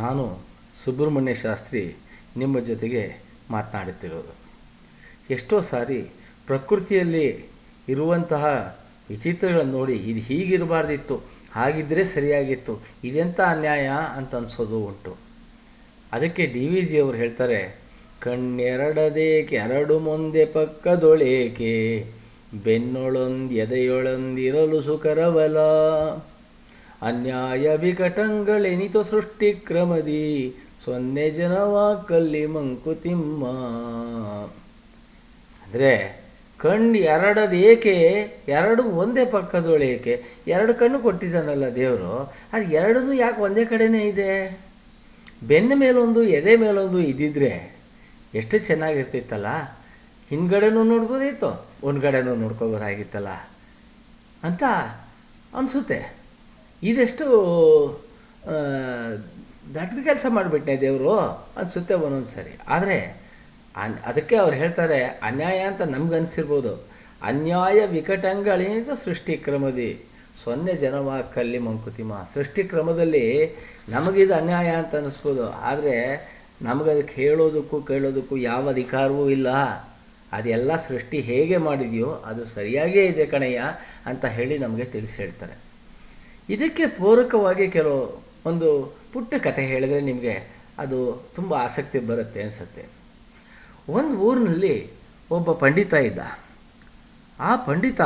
ನಾನು ಸುಬ್ರಹ್ಮಣ್ಯ ಶಾಸ್ತ್ರಿ ನಿಮ್ಮ ಜೊತೆಗೆ ಮಾತನಾಡುತ್ತಿರೋದು. ಎಷ್ಟೋ ಸಾರಿ ಪ್ರಕೃತಿಯಲ್ಲಿ ಇರುವಂತಹ ವಿಚಿತ್ರಗಳನ್ನು ನೋಡಿ ಇದು ಹೀಗಿರಬಾರ್ದಿತ್ತು, ಹಾಗಿದ್ದರೆ ಸರಿಯಾಗಿತ್ತು, ಇದೆಂಥ ಅನ್ಯಾಯ ಅಂತ ಅನಿಸೋದು ಉಂಟು. ಅದಕ್ಕೆ ಡಿ ವಿ ಜಿ ಅವರು ಹೇಳ್ತಾರೆ, ಕಣ್ಣೆರಡದೇಕೆ ಎರಡು ಮುಂದೆ ಪಕ್ಕದೊಳೇಕೆ, ಬೆನ್ನೊಳೊಂದು ಎದೆಯೊಳೊಂದಿರಲು ಸುಕರವಲ, ಅನ್ಯಾಯ ವಿಕಟಂಗಳೆನಿತು ಸೃಷ್ಟಿಕ್ರಮದಿ, ಸೊನ್ನೆ ಜನವ ಕಲ್ಲಿ ಮಂಕುತಿಮ್ಮ. ಅಂದರೆ ಕಣ್ಣು ಎರಡದೇಕೆ, ಎರಡು ಒಂದೇ ಪಕ್ಕದೊಳೇಕೆ, ಎರಡು ಕಣ್ಣು ಕೊಟ್ಟಿದ್ದಾನಲ್ಲ ದೇವರು, ಅದು ಎರಡೂ ಯಾಕೆ ಒಂದೇ ಕಡೆನೇ ಇದೆ? ಬೆನ್ನ ಮೇಲೊಂದು ಎದೆ ಮೇಲೊಂದು ಇದ್ದಿದ್ರೆ ಎಷ್ಟು ಚೆನ್ನಾಗಿರ್ತಿತ್ತಲ್ಲ. ಹಿಂದ್ಗಡೆನೂ ನೋಡ್ಬೋದಿತ್ತು, ಒಂದ್ಗಡೆನೂ ನೋಡ್ಕೋಬೋದಾಗಿತ್ತಲ್ಲ ಅಂತ ಅನಿಸುತ್ತೆ. ಇದೆಷ್ಟು ದೊಡ್ಡ ಕೆಲಸ ಮಾಡಿಬಿಟ್ಟೆ ದೇವರು ಅನಿಸುತ್ತೆ ಒಂದೊಂದು ಸರಿ. ಆದರೆ ಅದಕ್ಕೆ ಅವ್ರು ಹೇಳ್ತಾರೆ, ಅನ್ಯಾಯ ಅಂತ ನಮ್ಗನ್ಸಿರ್ಬೋದು, ಅನ್ಯಾಯ ವಿಕಟಂಗಳೇನಿದು ಸೃಷ್ಟಿಕ್ರಮದಿ, ಸೊನ್ನೆ ಜನವ ಕಲ್ಲಿ ಮಂಕುತಿಮ್ಮ. ಸೃಷ್ಟಿಕ್ರಮದಲ್ಲಿ ನಮಗಿದು ಅನ್ಯಾಯ ಅಂತ ಅನ್ನಿಸ್ಬೋದು, ಆದರೆ ನಮಗದಕ್ಕೆ ಹೇಳೋದಕ್ಕೂ ಕೇಳೋದಕ್ಕೂ ಯಾವ ಅಧಿಕಾರವೂ ಇಲ್ಲ. ಅದೆಲ್ಲ ಸೃಷ್ಟಿ ಹೇಗೆ ಮಾಡಿದೆಯೋ ಅದು ಸರಿಯಾಗೇ ಇದೆ ಕಣಯ್ಯ ಅಂತ ಹೇಳಿ ನಮಗೆ ತಿಳಿಸಿ ಹೇಳ್ತಾರೆ. ಇದಕ್ಕೆ ಪೂರಕವಾಗಿ ಒಂದು ಪುಟ್ಟ ಕಥೆ ಹೇಳಿದ್ರೆ ನಿಮಗೆ ಅದು ತುಂಬ ಆಸಕ್ತಿ ಬರುತ್ತೆ ಅನಿಸುತ್ತೆ. ಒಂದು ಊರಿನಲ್ಲಿ ಒಬ್ಬ ಪಂಡಿತ ಇದ್ದ. ಆ ಪಂಡಿತ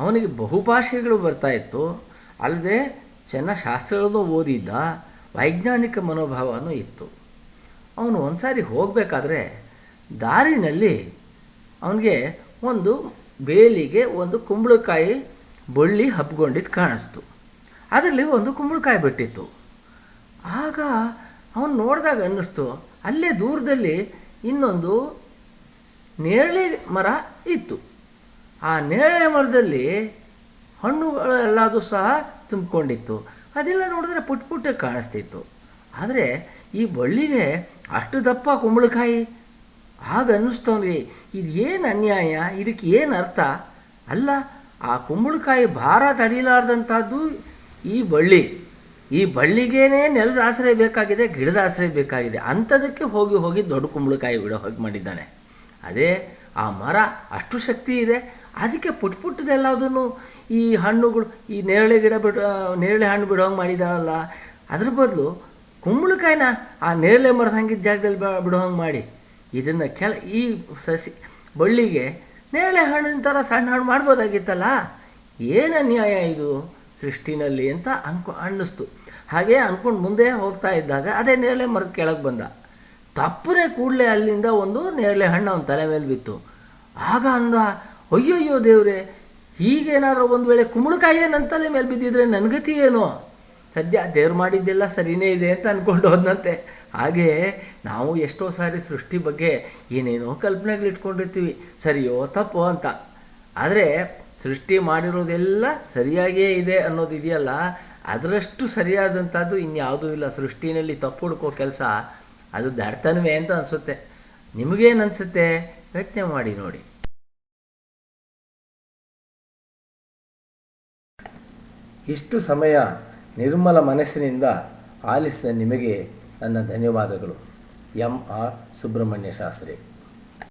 ಅವನಿಗೆ ಬಹುಭಾಷೆಗಳು ಬರ್ತಾಯಿತ್ತು, ಅಲ್ಲದೆ ಚೆನ್ನಾಗಿ ಶಾಸ್ತ್ರಗಳನ್ನು ಓದಿದ್ದ, ವೈಜ್ಞಾನಿಕ ಮನೋಭಾವನೂ ಇತ್ತು. ಅವನು ಒಂದು ಸಾರಿ ಹೋಗಬೇಕಾದ್ರೆ ದಾರಿನಲ್ಲಿ ಅವನಿಗೆ ಒಂದು ಬೇಲಿಗೆ ಒಂದು ಕುಂಬಳಕಾಯಿ ಬಳ್ಳಿ ಹಬ್ಕೊಂಡಿದ್ದು ಕಾಣಿಸ್ತು. ಅದರಲ್ಲಿ ಒಂದು ಕುಂಬಳಕಾಯಿ ಬಿಟ್ಟಿತ್ತು. ಆಗ ಅವನು ನೋಡಿದಾಗ ಅನ್ನಿಸ್ತು, ಅಲ್ಲೇ ದೂರದಲ್ಲಿ ಇನ್ನೊಂದು ನೇರಳೆ ಮರ ಇತ್ತು. ಆ ನೇರಳೆ ಮರದಲ್ಲಿ ಹಣ್ಣುಗಳೆಲ್ಲದೂ ಸಹ ತುಂಬಿಕೊಂಡಿತ್ತು. ಅದೆಲ್ಲ ನೋಡಿದ್ರೆ ಪುಟ್ಟ ಪುಟ್ಟ ಕಾಣಿಸ್ತಿತ್ತು. ಆದರೆ ಈ ಬಳ್ಳಿಗೆ ಅಷ್ಟು ದಪ್ಪ ಕುಂಬಳಕಾಯಿ. ಆಗ ಅನ್ನಿಸ್ತವನಿಗೆ, ಇದು ಏನು ಅನ್ಯಾಯ, ಇದಕ್ಕೆ ಏನು ಅರ್ಥ? ಅಲ್ಲ, ಆ ಕುಂಬಳಕಾಯಿ ಭಾರ ತಡಿಲಾರ್ದಂಥದ್ದು ಈ ಬಳ್ಳಿಗೇನೆ ನೆಲದ ಆಶ್ರಯ ಬೇಕಾಗಿದೆ, ಗಿಡದ ಆಶ್ರಯ ಬೇಕಾಗಿದೆ. ಅಂಥದಕ್ಕೆ ಹೋಗಿ ದೊಡ್ಡ ಕುಂಬಳಕಾಯಿ ಬಿಡೋ ಹೋಗಿ ಮಾಡಿದ್ದಾನೆ. ಅದೇ ಆ ಮರ ಅಷ್ಟು ಶಕ್ತಿ ಇದೆ, ಅದಕ್ಕೆ ಪುಟ್ಟದೆಲ್ಲದನ್ನು ಈ ಹಣ್ಣುಗಳು, ಈ ನೇರಳೆ ಹಣ್ಣು ಬಿಡೋಂಗೆ ಮಾಡಿದಾನಲ್ಲ, ಅದ್ರ ಬದಲು ಕುಂಬಳಕಾಯಿನ ಆ ನೇರಳೆ ಮರದ ಹಂಗಿದ್ದ ಜಾಗದಲ್ಲಿ ಬಿಡೋಂಗೆ ಮಾಡಿ ಇದನ್ನು ಈ ಬಳ್ಳಿಗೆ ನೇರಳೆ ಹಣ್ಣಿನ ಥರ ಸಣ್ಣ ಹಣ್ಣು ಮಾಡ್ಬೋದಾಗಿತ್ತಲ್ಲ. ಏನು ಅನ್ಯಾಯ ಇದು ಸೃಷ್ಟಿನಲ್ಲಿ ಅಂತ ಅನ್ನಿಸ್ತು. ಹಾಗೆ ಅಂದ್ಕೊಂಡು ಮುಂದೆ ಹೋಗ್ತಾ ಇದ್ದಾಗ ಅದೇ ನೇರಳೆ ಮರದ ಕೆಳಗೆ ಬಂದ. ತಪ್ಪನೇ ಕೂಡಲೇ ಅಲ್ಲಿಂದ ಒಂದು ನೇರಳೆ ಹಣ್ಣು ಅವನ ತಲೆ ಮೇಲೆ ಬಿತ್ತು. ಆಗ ಅಂದ, ಅಯ್ಯೋಯ್ಯೋ ದೇವ್ರೆ, ಹೀಗೇನಾದರೂ ಒಂದು ವೇಳೆ ಕುಂಬಳಕಾಯಿಯೇ ನನ್ನ ತಲೆ ಮೇಲೆ ಬಿದ್ದಿದ್ರೆ ನನ್ನ ಗತಿ ಏನು? ಸದ್ಯ ದೇವ್ರು ಮಾಡಿದ್ದೆಲ್ಲ ಸರಿಯೇ ಇದೆ ಅಂತ ಅಂದ್ಕೊಂಡು ಹೋದಂತೆ. ಹಾಗೆ ನಾವು ಎಷ್ಟೋ ಸಾರಿ ಸೃಷ್ಟಿ ಬಗ್ಗೆ ಏನೇನೋ ಕಲ್ಪನೆಗಳಿಟ್ಕೊಂಡಿರ್ತೀವಿ, ಸರಿಯೋ ತಪ್ಪೋ ಅಂತ. ಆದರೆ ಸೃಷ್ಟಿ ಮಾಡಿರೋದೆಲ್ಲ ಸರಿಯಾಗಿಯೇ ಇದೆ ಅನ್ನೋದಿದೆಯಲ್ಲ, ಅದರಷ್ಟು ಸರಿಯಾದಂಥದ್ದು ಇನ್ಯಾವುದೂ ಇಲ್ಲ. ಸೃಷ್ಟಿನಲ್ಲಿ ತಪ್ಪು ಹುಡ್ಕೋ ಕೆಲಸ ಅದು ದಡ್ತನವೇ ಅಂತ ಅನಿಸುತ್ತೆ. ನಿಮಗೇನು ಅನಿಸುತ್ತೆ? ಯೋಚನೆ ಮಾಡಿ ನೋಡಿ. ಇಷ್ಟು ಸಮಯ ನಿರ್ಮಲ ಮನಸ್ಸಿನಿಂದ ಆಲಿಸಿದ ನಿಮಗೆ ನನ್ನ ಧನ್ಯವಾದಗಳು. M R Subrahmanya Shastri.